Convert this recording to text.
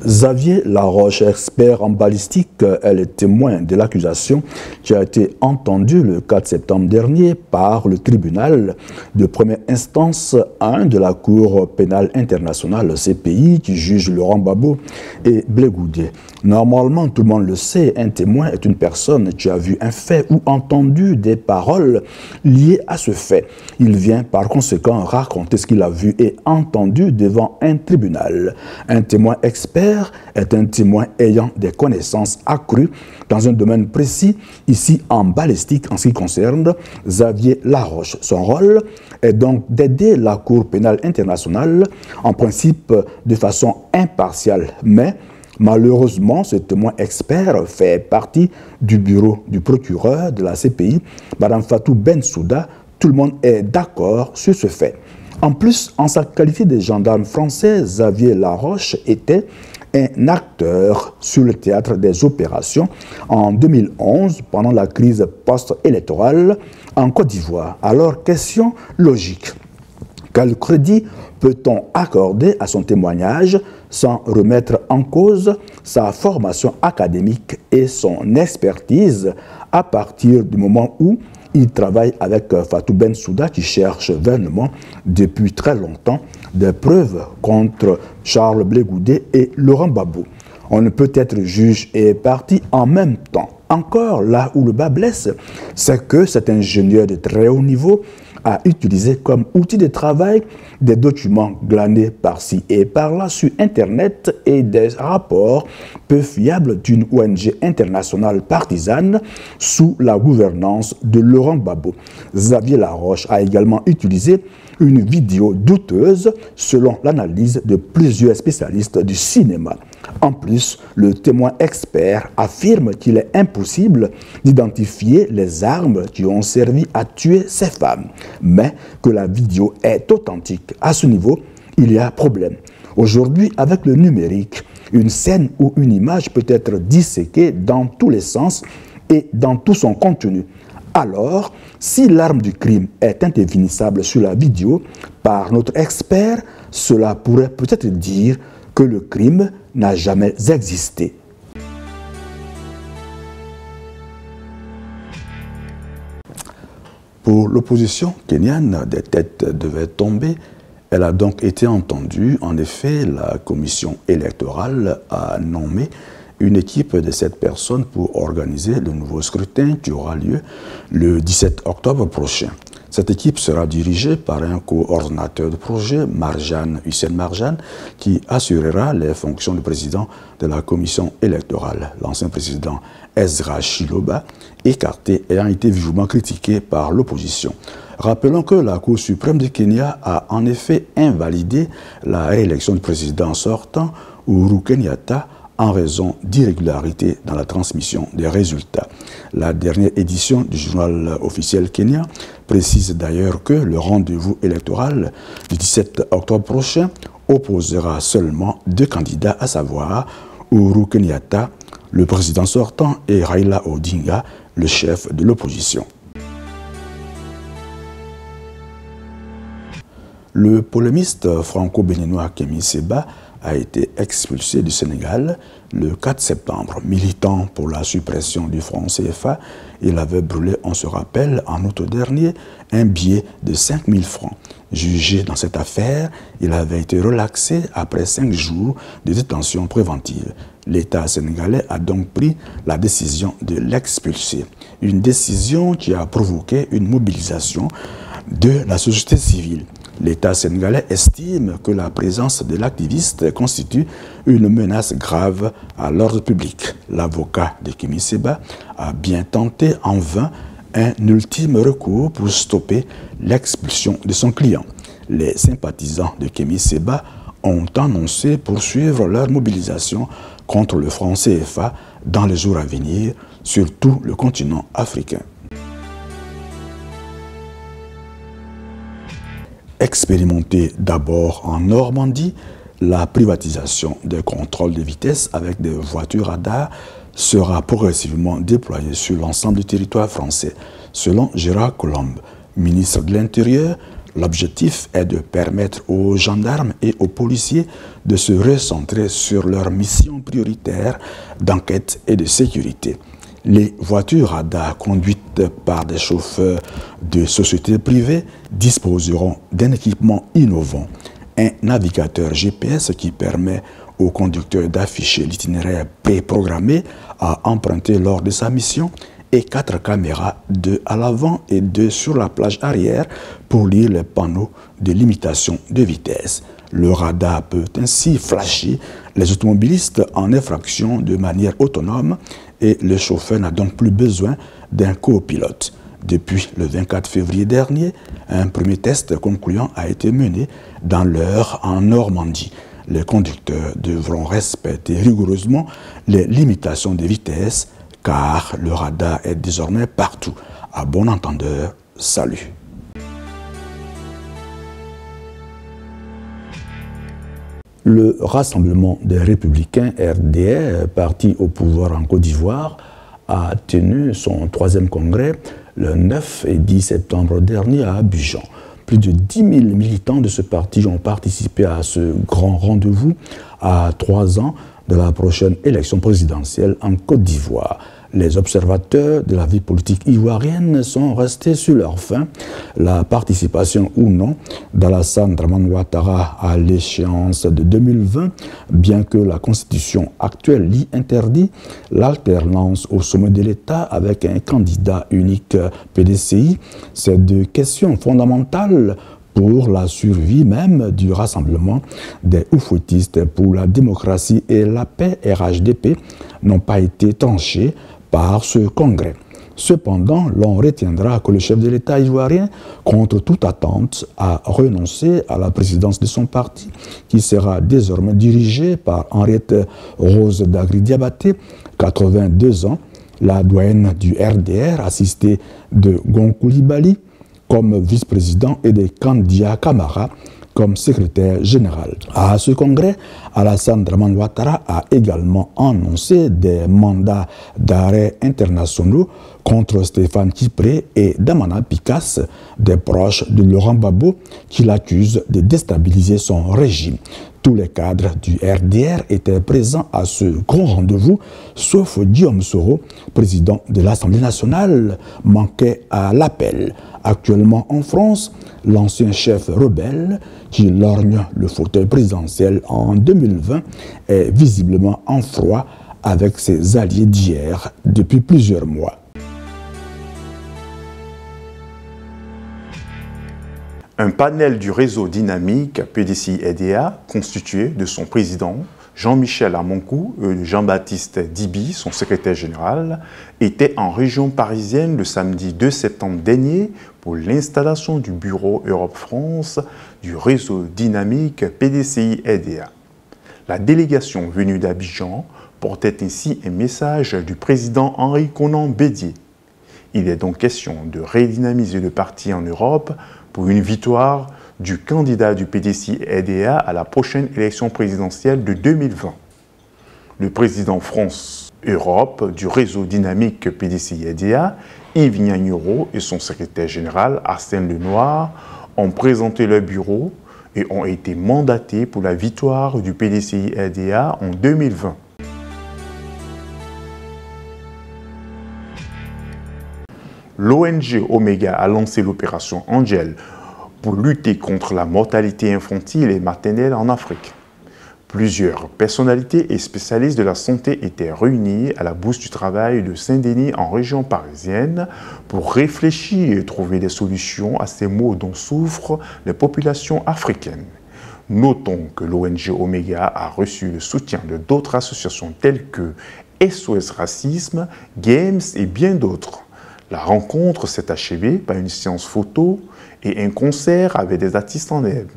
Xavier Laroche, expert en balistique, est le témoin de l'accusation qui a été entendue le 4 septembre dernier par le tribunal de première instance 1 de la Cour pénale internationale CPI qui juge Laurent Gbagbo et Blé Goudé. Normalement, tout le monde le sait, un témoin est une personne qui a vu un fait ou entendu des paroles liées à ce fait. Il vient par conséquent raconter ce qu'il a vu et entendu devant un tribunal. Un témoin expert est un témoin ayant des connaissances accrues dans un domaine précis, ici en balistique en ce qui concerne Xavier Laroche. Son rôle est donc d'aider la Cour pénale internationale, en principe de façon impartiale, mais malheureusement, ce témoin expert fait partie du bureau du procureur de la CPI, Mme Fatou Bensouda. Tout le monde est d'accord sur ce fait. En plus, en sa qualité de gendarme français, Xavier Laroche était un acteur sur le théâtre des opérations en 2011, pendant la crise post-électorale en Côte d'Ivoire. Alors, question logique. Quel crédit peut-on accorder à son témoignage sans remettre en cause sa formation académique et son expertise à partir du moment où il travaille avec Fatou Bensouda qui cherche vainement depuis très longtemps des preuves contre Charles Blé Goudé et Laurent Gbagbo. On ne peut être juge et partie en même temps. Encore là où le bas blesse, c'est que cet ingénieur de très haut niveau a utilisé comme outil de travail des documents glanés par-ci et par-là sur Internet et des rapports peu fiables d'une ONG internationale partisane sous la gouvernance de Laurent Gbagbo. Xavier Laroche a également utilisé une vidéo douteuse selon l'analyse de plusieurs spécialistes du cinéma. En plus, le témoin expert affirme qu'il est impossible d'identifier les armes qui ont servi à tuer ces femmes, mais que la vidéo est authentique. À ce niveau, il y a problème. Aujourd'hui, avec le numérique, une scène ou une image peut être disséquée dans tous les sens et dans tout son contenu. Alors, si l'arme du crime est indéfinissable sur la vidéo par notre expert, cela pourrait peut-être dire que le crime n'a jamais existé. Pour l'opposition kenyane, des têtes devaient tomber. Elle a donc été entendue. En effet, la commission électorale a nommé une équipe de 7 personnes pour organiser le nouveau scrutin qui aura lieu le 17 octobre prochain. Cette équipe sera dirigée par un coordonnateur de projet, Hussein Marjan, qui assurera les fonctions de président de la commission électorale. L'ancien président Ezra Chiloba, écarté, ayant été vivement critiqué par l'opposition. Rappelons que la Cour suprême du Kenya a en effet invalidé la réélection du président sortant, Uhuru Kenyatta, en raison d'irrégularités dans la transmission des résultats. La dernière édition du journal officiel kenyan précise d'ailleurs que le rendez-vous électoral du 17 octobre prochain opposera seulement 2 candidats, à savoir Uhuru Kenyatta, le président sortant, et Raila Odinga, le chef de l'opposition. Le polémiste franco-béninois Kémy Séba a été expulsé du Sénégal le 4 septembre. Militant pour la suppression du franc CFA, il avait brûlé, on se rappelle, en août dernier, un billet de 5 000 francs. Jugé dans cette affaire, il avait été relaxé après 5 jours de détention préventive. L'État sénégalais a donc pris la décision de l'expulser. Une décision qui a provoqué une mobilisation de la société civile. L'État sénégalais estime que la présence de l'activiste constitue une menace grave à l'ordre public. L'avocat de Kémy Séba a bien tenté en vain un ultime recours pour stopper l'expulsion de son client. Les sympathisants de Kémy Séba ont annoncé poursuivre leur mobilisation contre le franc CFA dans les jours à venir sur tout le continent africain. Expérimenter d'abord en Normandie, la privatisation des contrôles de vitesse avec des voitures radars sera progressivement déployée sur l'ensemble du territoire français. Selon Gérard Collomb, ministre de l'Intérieur, L'objectif est de permettre aux gendarmes et aux policiers de se recentrer sur leurs missions prioritaires d'enquête et de sécurité. Les voitures radars conduites par des chauffeurs de sociétés privées disposeront d'un équipement innovant, un navigateur GPS qui permet au conducteur d'afficher l'itinéraire préprogrammé à emprunter lors de sa mission et 4 caméras, 2 à l'avant et 2 sur la plage arrière pour lire les panneaux de limitation de vitesse. Le radar peut ainsi flasher les automobilistes en infraction de manière autonome et le chauffeur n'a donc plus besoin d'un copilote. Depuis le 24 février dernier, un premier test concluant a été mené dans l'Eure en Normandie. Les conducteurs devront respecter rigoureusement les limitations de vitesse car le radar est désormais partout. À bon entendeur, salut. Le Rassemblement des Républicains RDR, parti au pouvoir en Côte d'Ivoire, a tenu son 3e congrès le 9 et 10 septembre dernier à Abidjan. Plus de 10 000 militants de ce parti ont participé à ce grand rendez-vous à 3 ans de la prochaine élection présidentielle en Côte d'Ivoire. Les observateurs de la vie politique ivoirienne sont restés sur leur faim. La participation ou non d'Alassane Dramane Ouattara à l'échéance de 2020, bien que la constitution actuelle l'y interdit, l'alternance au sommet de l'État avec un candidat unique PDCI, c'est 2 questions fondamentales pour la survie même du rassemblement des oufouettistes pour la démocratie et la paix RHDP n'ont pas été tranchées par ce congrès. Cependant, l'on retiendra que le chef de l'État ivoirien, contre toute attente, a renoncé à la présidence de son parti, qui sera désormais dirigé par Henriette Rose Dagri-Diabaté, 82 ans, la doyenne du RDR, assistée de Gon Coulibaly comme vice-président et de Kandia Camara comme secrétaire général. À ce congrès, Alassane Dramane Ouattara a également annoncé des mandats d'arrêt internationaux contre Stéphane Kipré et Damana Picasse, des proches de Laurent Gbagbo, qui l'accusent de déstabiliser son régime. Tous les cadres du RDR étaient présents à ce grand rendez-vous, sauf Guillaume Soro, président de l'Assemblée nationale, manquait à l'appel. Actuellement en France, l'ancien chef rebelle, qui lorgne le fauteuil présidentiel en 2020, est visiblement en froid avec ses alliés d'hier depuis plusieurs mois. Un panel du réseau dynamique PDCI-EDA, constitué de son président, Jean-Michel Amonkou et de Jean-Baptiste Dibi, son secrétaire général, était en région parisienne le samedi 2 septembre dernier pour l'installation du bureau Europe-France du réseau dynamique PDCI-EDA. La délégation venue d'Abidjan portait ainsi un message du président Henri Konan Bédié. Il est donc question de redynamiser le parti en Europe pour une victoire du candidat du PDCI-EDA à la prochaine élection présidentielle de 2020. Le président France-Europe du réseau dynamique PDCI-EDA, Yves Nianiro, et son secrétaire général, Arsène Lenoir, ont présenté leur bureau et ont été mandatés pour la victoire du PDCI-EDA en 2020. L'ONG Omega a lancé l'opération Angel pour lutter contre la mortalité infantile et maternelle en Afrique. Plusieurs personnalités et spécialistes de la santé étaient réunis à la Bourse du Travail de Saint-Denis en région parisienne pour réfléchir et trouver des solutions à ces maux dont souffrent les populations africaines. Notons que l'ONG Omega a reçu le soutien de d'autres associations telles que SOS Racisme, Games et bien d'autres. La rencontre s'est achevée par une séance photo et un concert avec des artistes en herbe.